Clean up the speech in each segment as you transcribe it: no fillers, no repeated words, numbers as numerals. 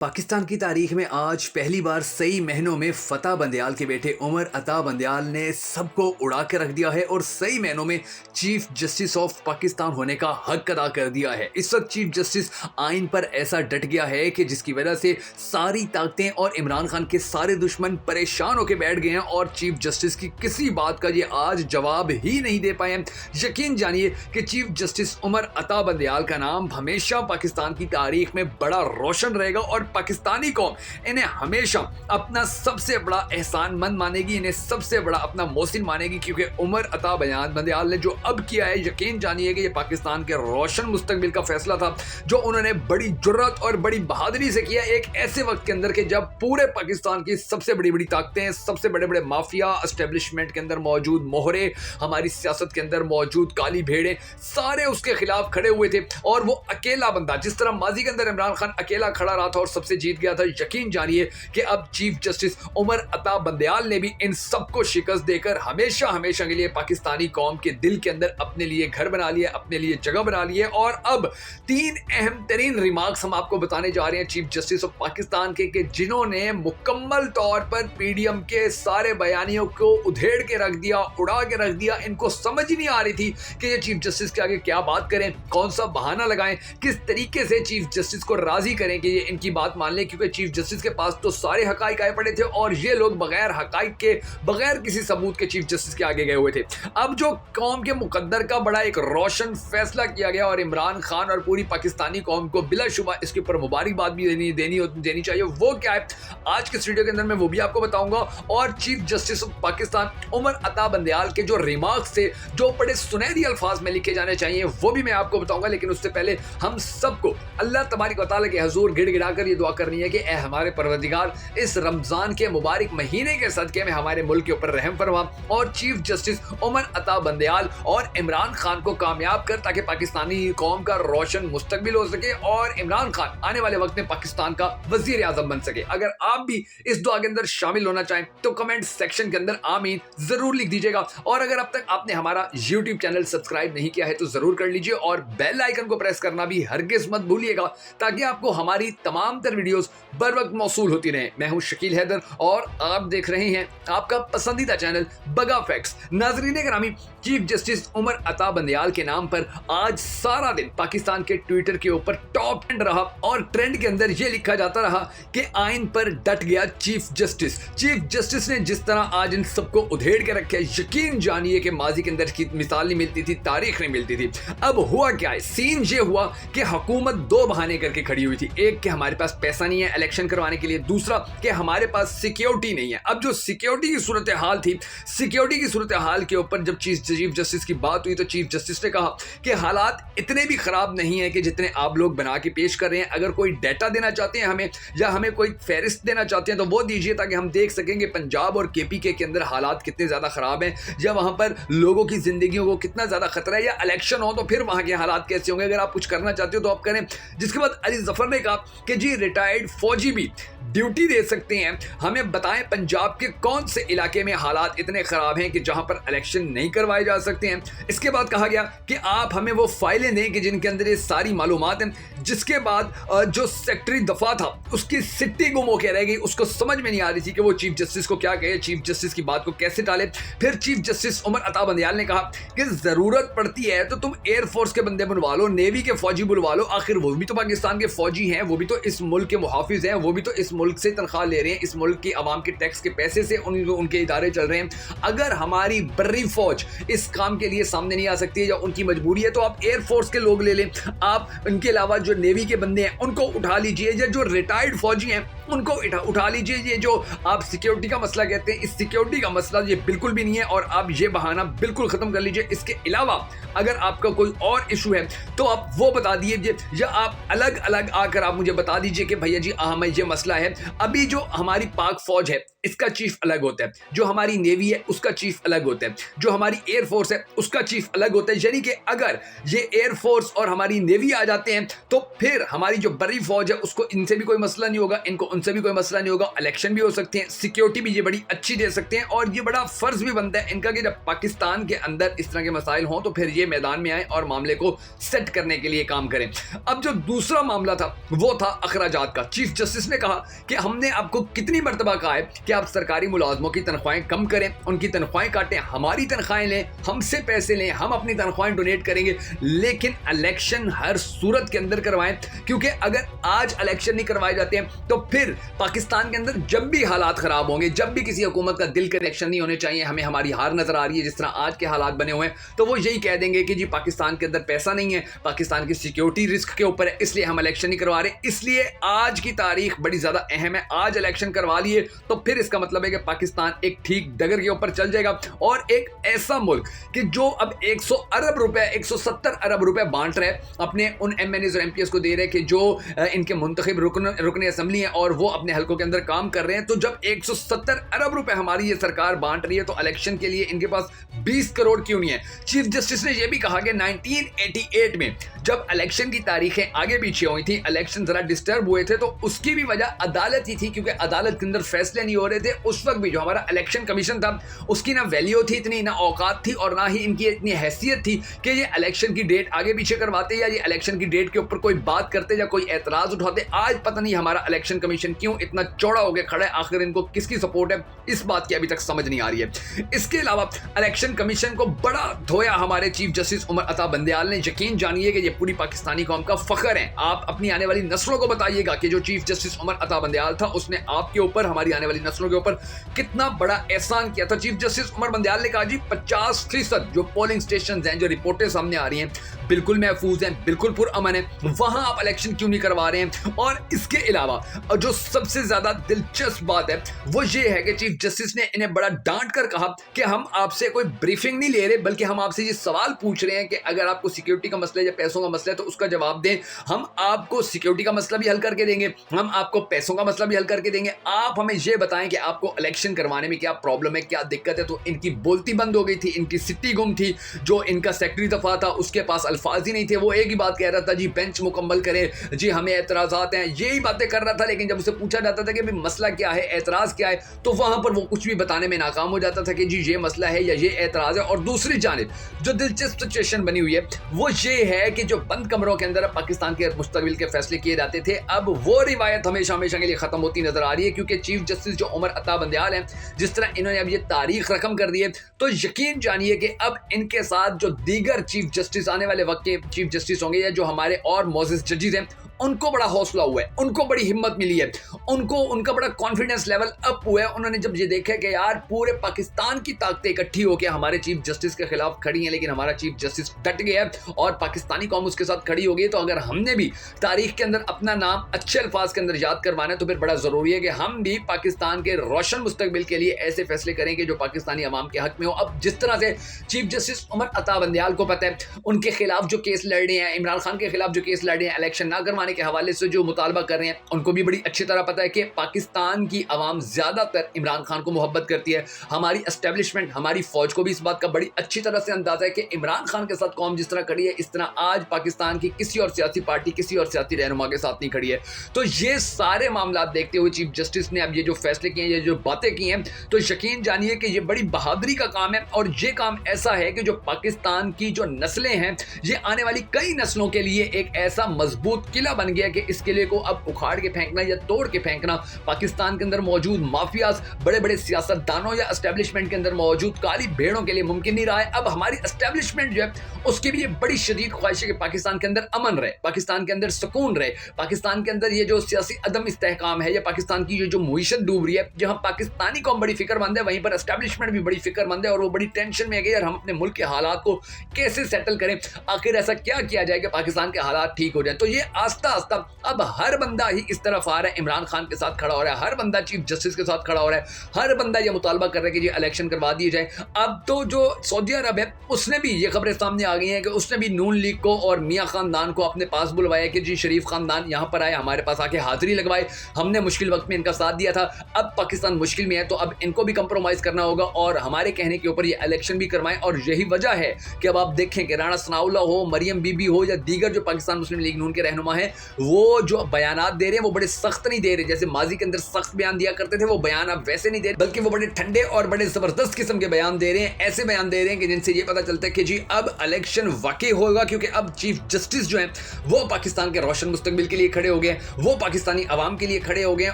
पाकिस्तान की तारीख में आज पहली बार सही महीनों में फतेह बंदयाल के बेटे उमर अता बंदयाल ने सबको उड़ा के रख दिया है और सही महीनों में चीफ जस्टिस ऑफ पाकिस्तान होने का हक अदा कर दिया है। इस वक्त चीफ जस्टिस आइन पर ऐसा डट गया है कि जिसकी वजह से सारी ताकतें और इमरान खान के सारे दुश्मन परेशान होकर बैठ गए हैं और चीफ जस्टिस की किसी बात का ये आज जवाब ही नहीं दे पाए हैं। यकीन जानिए कि चीफ जस्टिस उमर अता बंदयाल का नाम हमेशा पाकिस्तान की तारीख में बड़ा रोशन रहेगा और पाकिस्तानी कौम इन्हें हमेशा अपना सबसे बड़ा एहसानमंद मानेगी, इन्हें सबसे बड़ा अपना मोहसिन मानेगी, क्योंकि उमर अता बंदयाल ने जो अब किया है यकीन जानिए कि ये पाकिस्तान के रोशन मुस्तकबिल का फैसला था जो उन्होंने बड़ी जुर्रत और बड़ी बहादुरी से किया एक ऐसे वक्त के अंदर के जब पूरे पाकिस्तान की सबसे बड़ी बड़ी ताकतें, सबसे बड़े बड़े माफिया एस्टेब्लिशमेंट के अंदर मौजूद मोहरे, हमारी सियासत के अंदर मौजूद काली भेड़ें, सारे उसके खिलाफ खड़े हुए थे और वो अकेला बंदा, जिस तरह माजी के अंदर इमरान खान अकेला खड़ा रहा था और सबसे जीत गया था, यकीन जानिए कि अब चीफ जस्टिस उमर अता बंदयाल ने भी इन सबको शिकस्त देकर हमेशा हमेशा के लिए पाकिस्तानी कौम के दिल के अंदर अपने लिए घर बना लिया, अपने लिए जगह बना ली है। और अब तीन अहम तरीन रिमार्क्स हम आपको बताने जा रहे हैं चीफ जस्टिस ऑफ पाकिस्तान के जिन्होंने मुकम्मल तौर पर पीडीएम के सारे बयानियों को उधेड़ के रख दिया, उड़ा के रख दिया। इनको समझ ही नहीं आ रही थी कि ये चीफ जस्टिस के आगे क्या बात करें, कौन सा बहाना लगाएं, किस तरीके से चीफ जस्टिस को राजी करें कि ये इनकी बात मान ले, क्योंकि चीफ जस्टिस के पास तो सारे हकाइक आए पड़े थे और ये लोग बगैर हकाइक के, बगैर किसी सबूत के चीफ जस्टिस के आगे गए हुए थे। अब जो कौम के मुकद्दर का बड़ा एक रोशन फैसला किया गया और इमरान खान और पूरी पाकिस्तानी कौम को बिलाशुबा इसके ऊपर मुबारकबाद भी देनी चाहिए, वो क्या है आज के वीडियो के अंदर मैं वो भी आपको बताऊंगा। और chief justice of Pakistan Umar Ata Bandial के जो रिमार्क्स थे जो बड़े सुनहरी अल्फाज में लिखे जाने चाहिए वो भी मैं आपको बताऊंगा। लेकिन उससे पहले हम सबको अल्लाह तबारक व तआला के हुजूर गिड़गिड़ा कर ये दुआ करनी है कि ए हमारे परवरदिगार इस रमजान के मुबारक महीने के सदके में हमारे मुल्क के ऊपर रहम फरमा और चीफ जस्टिस उमर अता बंदयाल और इमरान खान को कामयाब कर, ताकि पाकिस्तानी कौम का रोशन मुस्तकबिल हो सके और इमरान खान आने वाले वक्त में पाकिस्तान का वजीर आजम बन सके। अगर आप भी इस दुआ के अंदर शामिल होना चाहें तो कमेंट सेक्शन के अंदर आमीन जरूर लिख दीजिएगा। और अगर अब तक आपने हमारा यूट्यूब चैनल सब्सक्राइब नहीं किया है तो जरूर कर लीजिए और बेल आइकन को प्रेस करना भी हरगिज मत भूलिएगा, ताकि आपको हमारी तमाम तर वीडियोस बर वक्त मौसूल होती रहे। मैं हूं शकील हैदर और आप देख रहे हैं आपका पसंदीदा चैनल बगा फैक्ट्स। नाज़रीन ग्रामी, चीफ जस्टिस उमर अता बंदयाल के नाम पर आज सारा दिन पाकिस्तान के ट्विटर के ऊपर टॉप ट्रेंड रहा और ट्रेंड के अंदर यह लिखा जाता रहा कि आइन पर डट गया चीफ जस्टिस। चीफ जस्टिस ने जिस तरह आज इन सबको उधेड़ के रखे, यकीन जानिए कि माजी के अंदर की मिसाल नहीं मिलती थी, तारीख नहीं मिलती थी। अब हुआ क्या है, सीन ये हुआ कि हुकूमत दो बहाने करके खड़ी हुई थी। एक कि हमारे पास पैसा नहीं है इलेक्शन करवाने के लिए, दूसरा कि हमारे पास सिक्योरिटी नहीं है। अब जो सिक्योरिटी की सूरत हाल थी, सिक्योरिटी की सूरत हाल के ऊपर जब चीफ जस्टिस की बात हुई तो चीफ जस्टिस ने कहा कि हालात इतने भी खराब नहीं है कि जितने आप लोग बना के पेश कर रहे हैं। अगर कोई डाटा देना चाहते हैं हमें या हमें कोई फेरिस्त देना चाहते हैं तो वो दीजिए, ताकि हम देख सकेंगे पंजाब और केपीके के अंदर हालात कितने ज्यादा खराब हैं, या वहां पर लोगों की जिंदगियों को कितना ज्यादा खतरा है, या इलेक्शन हो तो फिर वहां के हालात कैसे होंगे। अगर आप कुछ करना चाहते हो तो आप करें। जिसके बाद अली जफर ने कहा कि जी रिटायर्ड फौजी भी ड्यूटी दे सकते हैं, हमें बताएं पंजाब के कौन से इलाके में हालात इतने खराब हैं कि जहां पर इलेक्शन नहीं करवाए जा सकते हैं। इसके बाद कहा गया कि आप हमें वो फाइलें दें कि जिनके अंदर ये सारी मालूमात हैं। जिसके बाद जो सेक्रेटरी दफा था उसकी सिट्टी गुम होकर रह गई, उसको समझ में नहीं आ रही थी कि वो चीफ जस्टिस को क्या कहे, चीफ जस्टिस की बात को कैसे टाले। फिर चीफ जस्टिस उमर अता बंदयाल ने कहा कि जरूरत पड़ती है तो तुम एयरफोर्स के बंदे बुलवा लो, नेवी के फौजी बुलवा लो, आखिर वो भी तो पाकिस्तान के फौजी हैं, वो भी तो इस मुल्क के मुहाफिज हैं, वो भी तो इस मुल्क से तनख्वाह ले रहे हैं, इस मुल्क की आवाम के टैक्स के पैसे से उनके इदारे चल रहे हैं। अगर हमारी बर्री फौज इस काम के लिए सामने नहीं आ सकती है या उनकी मजबूरी है तो आप एयरफोर्स के लोग ले लें। आप इनके अलावा जो नेवी के बंदे हैं उनको उठा लीजिए, या जो रिटायर्ड फौजी हैं उनको उठा लीजिए। ये जो आप सिक्योरिटी का मसला कहते हैं, इस सिक्योरिटी का मसला ये बिल्कुल भी नहीं है और आप ये बहाना बिल्कुल खत्म कर लीजिए। इसके अलावा अगर आपका कोई और इशू है तो आप वो बता दीजिए, या आप अलग अलग आकर आप मुझे बता दीजिए कि भैया जी हमें ये मसला है, है, अभी जो हमारी पाक फौज है इसका चीफ अलग होता है, जो हमारी नेवी है उसका चीफ अलग होता है, जो हमारी एयरफोर्स है उसका चीफ अलग होता है। यानी कि अगर ये एयरफोर्स और हमारी नेवी आ जाते हैं तो फिर हमारी जो बड़ी फौज है उसको इनसे भी कोई मसला नहीं होगा, इनको उनसे भी कोई मसला नहीं होगा, इलेक्शन भी हो सकते हैं, सिक्योरिटी भी ये बड़ी अच्छी दे सकते हैं। और ये बड़ा फर्ज भी बनता है इनका कि जब पाकिस्तान के अंदर इस तरह के मसाइल हों तो फिर ये मैदान में आए और मामले को सेट करने के लिए काम करें। अब जो दूसरा मामला था वो था अखराजात का। चीफ जस्टिस ने कहा कि हमने आपको कितनी मरतबा कहा है कि आप सरकारी मुलाजमों की तनख्वाहें कम करें, उनकी तनख्वाहें काटें, हमारी तनख्वाहें लें, हमसे पैसे लें, हम अपनी तनख्वाहें डोनेट करेंगे, लेकिन इलेक्शन हर सूरत के अंदर करवाएं। क्योंकि अगर आज इलेक्शन नहीं करवाए जाते हैं तो फिर पाकिस्तान के अंदर जब भी हालात खराब होंगे, जब भी किसी हुकूमत का दिल के इलेक्शन नहीं होने चाहिए, हमें हमारी हार नजर आ रही है जिस तरह आज के हालात बने हुए हैं, तो वो यही कह देंगे कि जी पाकिस्तान के अंदर पैसा नहीं है, पाकिस्तान की सिक्योरिटी रिस्क के ऊपर है, इसलिए हम इलेक्शन नहीं करवा रहे। इसलिए आज की तारीख बड़ी ज्यादा अहम है। आज इलेक्शन करवा लिए तो फिर इसका मतलब है कि पाकिस्तान एक ठीक डगर के ऊपर चल जाएगा और एक ऐसा मुल्क कि जो अब 100 अरब रुपए 170 अरब रुपए बांट रहे अपने उन एमएनएस और एमपीएस को दे रहे कि जो इनके मुंतखब रुकन असम्बली हैं और वो अपने हलकों के अंदर काम कर रहे हैं। तो जब 170 अरब रुपए हमारी ये सरकार बांट रही है तो इलेक्शन के लिए इनके पास 20 करोड़ क्यों नहीं है। चीफ जस्टिस ने यह भी कहा कि 1988 में जब इलेक्शन की तारीखें आगे पीछे हुई थी, इलेक्शन जरा डिस्टर्ब हुए थे, तो उसकी भी वजह अदालत ही थी, क्योंकि अदालत के अंदर फैसले नहीं हो रहे थे। उस वक्त भी जो हमारा इलेक्शन कमीशन था उसकी ना वैल्यू थी इतनी, ना औकात थी और ना ही इनकी इतनी हैसियत थी कि ये इलेक्शन की डेट आगे पीछे करवाते या ये इलेक्शन की डेट के ऊपर कोई बात करते या कोई एतराज उठाते। आज पता नहीं हमारा इलेक्शन कमीशन क्यों इतना चौड़ा होकर खड़ा है, आखिर इनको किसकी सपोर्ट है, इस बात की अभी तक समझ नहीं आ रही है। इसके अलावा इलेक्शन कमीशन को बड़ा धोया हमारे चीफ जस्टिस उमर अता बंदयाल ने। यकीन जानिए कि ये पूरी पाकिस्तानी कौम का फख्र है। आप अपनी आने वाली नस्लों को बताइएगा कि जो चीफ जस्टिस उमर अता बंदयाल था उसने आपके ऊपर, हमारी आने वाली नस्लों के ऊपर कितना बड़ा एहसान किया था। चीफ जस्टिस उमर बंदयाल ने कहा जी 50% जो पोलिंग स्टेशन हैं, जो रिपोर्टें सामने आ रही हैं, बिल्कुल महफूज हैं, बिल्कुल पुरअमन है, वहां आप इलेक्शन क्यों नहीं करवा रहे हैं। और इसके अलावा जो सबसे ज्यादा दिलचस्प बात है वो ये है कि चीफ जस्टिस ने इन्हें बड़ा डांट कर कहा कि हम आपसे कोई ब्रीफिंग नहीं ले रहे, बल्कि हम आपसे ये सवाल पूछ रहे हैं कि अगर आपको सिक्योरिटी का मसला या पैसों का मसला है तो उसका जवाब दें। हम आपको सिक्योरिटी का मसला भी हल करके देंगे, हम आपको पैसों का मसला भी हल करके देंगे, आप हमें यह बताएं कि आपको इलेक्शन करवाने में क्या प्रॉब्लम है, क्या दिक्कत है। तो इनकी बोलती बंद हो गई थी, इनकी सिट्टी गुम थी। जो इनका सेक्रेटरी दफा था उसके पास अल्फाज ही नहीं थे, वो एक ही बात कह रहा था, जी बेंच मुकम्मल करे, जी हमें एतराजात हैं, यही बातें कर रहा था। लेकिन जब उसे पूछा जाता था कि भाई मसला क्या है, एतराज क्या है, तो वहां पर वो कुछ भी बताने में नाकाम हो जाता था कि जी ये मसला है या ये एतराज है। और दूसरी जानिब जो दिलचस्प सिचुएशन बनी हुई है वो ये है कि जो बंद कमरों के अंदर पाकिस्तान के मुस्तकबिल के फैसले किए जाते थे, अब वो रिवायत हमेशा हमेशा के लिए खत्म होती नजर आ रही है। क्योंकि चीफ जस्टिस जो उमर अता बंदयाल हैं, जिस तरह इन्होंने अब ये तारीख रकम कर दी है, तो यकीन जानिए कि अब इनके साथ जो दीगर चीफ जस्टिस आने वाले वक्त के चीफ जस्टिस होंगे या जो हमारे और मौजूद जजेस हैं, उनको बड़ा हौसला हुआ है, उनको बड़ी हिम्मत मिली है, उनका बड़ा कॉन्फिडेंस लेवल अप हुआ है। उन्होंने जब ये देखा कि यार पूरे पाकिस्तान की ताकतें इकट्ठी होकर हमारे चीफ जस्टिस के खिलाफ खड़ी हैं, लेकिन हमारा चीफ जस्टिस डट गया है और पाकिस्तानी कौम उसके साथ खड़ी हो गई, तो अगर हमने भी तारीख के अंदर अपना नाम अच्छे अल्फाज के अंदर याद करवाना है तो फिर बड़ा जरूरी है कि हम भी पाकिस्तान के रोशन मुस्तकबिल के लिए ऐसे फैसले करेंगे जो पाकिस्तानी अवाम के हक में हो। अब जिस तरह से चीफ जस्टिस उमर अता बंदयाल को पता है उनके खिलाफ जो केस लड़ रहे हैं, इमरान खान के खिलाफ जो केस लड़ रहे हैं, इलेक्शन ना करवाने के हवाले से जो मुतालबा कर रहे हैं, उनको भी बड़ी अच्छी तरह पता है कि पाकिस्तान की आवाम ज्यादातर इमरान खान को मोहब्बत करती है। हमारी एस्टेब्लिशमेंट, हमारी फौज को भी इस बात का बड़ी अच्छी तरह से अंदाजा है कि इमरान खान के साथ कौम जिस तरह खड़ी है, इस तरह आज पाकिस्तान की किसी और सियासी पार्टी, किसी और सियासी रहनुमा के साथ नहीं खड़ी है। तो ये सारे मामला देखते हुए चीफ जस्टिस ने अब ये जो फैसले किए, ये जो बातें की हैं, तो यकीन जानिए कि ये बड़ी बहादुरी का काम है। और ये काम ऐसा है कि जो पाकिस्तान की जो नस्लें हैं, ये आने वाली कई नस्लों के लिए एक ऐसा मजबूत किला बन गया कि इस किले को अब उखाड़ के फेंकना या तोड़ के फेंकना पाकिस्तान के अंदर मौजूद माफियाज, बड़े बड़े सियासतदानों या एस्टेब्लिशमेंट के अंदर मौजूद काली भेड़ों के लिए मुमकिन नहीं रहा है। अब हमारी एस्टेब्लिशमेंट जो है उसकी भी ये बड़ी शदीद ख्वाहिश है कि पाकिस्तान के अंदर अमन रहे, पाकिस्तान के अंदर सुकून रहे, पाकिस्तान के अंदर ये जो सियासी अदम इस्तेहकाम है या पाकिस्तान की जो मुईशत डूब रही है, जहां पाकिस्तानी कौम बड़ी फिक्रमंद है, वहीं पर एस्टेब्लिशमेंट भी बड़ी फिक्रमंद है और वो बड़ी टेंशन में है कि यार हम अपने मुल्क के हालात को कैसे सेटल करें, आखिर ऐसा क्या किया जाए कि पाकिस्तान के हालात ठीक हो जाए। तो ये आज आस्ता आस्ता अब हर बंदा ही इस तरफ आ रहा है, इमरान खान के साथ खड़ा हो रहा है, हर बंदा चीफ जस्टिस के साथ खड़ा हो रहा है, हर बंदा ये मुतालबा कर रहा है कि जी इलेक्शन करवा दिए जाए। अब तो जो सऊदी अरब है उसने भी ये खबरें सामने आ गई हैं कि उसने भी नून लीग को और मियाँ खानदान को अपने पास बुलवाया कि जी शरीफ खानदान यहाँ पर आए, हमारे पास आके हाजिरी लगवाए, हमने मुश्किल वक्त में इनका साथ दिया था, अब पाकिस्तान मुश्किल में है तो अब इनको भी कंप्रोमाइज़ करना होगा और हमारे कहने के ऊपर ये इलेक्शन भी करवाएं। और यही वजह है कि अब आप देखें कि राणा सनाउल्लाह हो, मरियम बीबी हो या दीगर जो पाकिस्तान मुस्लिम लीग नून के रहनुमा हैं, वो जो बयानात दे रहे हैं वो बड़े सख्त नहीं दे रहे, जैसे माजी के अंदर सख्त बयान दिया करते थे वो बयान अब वैसे नहीं दे रहे, बल्कि वो बड़े ठंडे और बड़े जबरदस्त किस्म के बयान दे रहे हैं। ऐसे बयान दे रहे हैं कि जिनसे ये पता चलता है कि जी अब इलेक्शन वाकई होगा, क्योंकि अब चीफ जस्टिस जो हैं वो पाकिस्तान के रोशन मुस्तकबिल के लिए खड़े हो गए, वो पाकिस्तानी अवाम के लिए खड़े हो गए।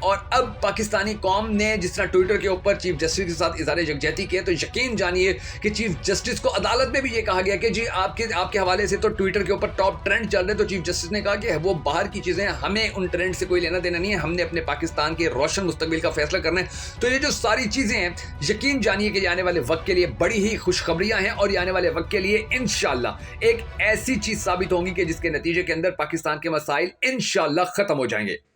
और अब पाकिस्तानी कौम ने जिस तरह ट्विटर के ऊपर चीफ जस्टिस के साथ इज़हार यकजहती किया, तो यकीन जानिए कि चीफ जस्टिस को अदालत में भी ये कहा गया कि जी आपके हवाले से तो ट्विटर के ऊपर टॉप ट्रेंड चल रहे, तो चीफ जस्टिस ने कहा कि वो बाहर की चीज़ें, हमें उन ट्रेंड से कोई लेना देना नहीं है, हमने अपने पाकिस्तान के रोशन मुस्तकबिल का फैसला करना है। तो ये जो सारी चीज़ें हैं, यकीन जानिए कि आने वाले वक्त के लिए बड़ी ही खुशखबरियां हैं और आने वाले वक्त के लिए इंशाल्लाह एक ऐसी चीज़ साबित होंगी कि जिसके नतीजे के अंदर पाकिस्तान के मसाइल इंशाल्लाह ख़त्म हो जाएंगे।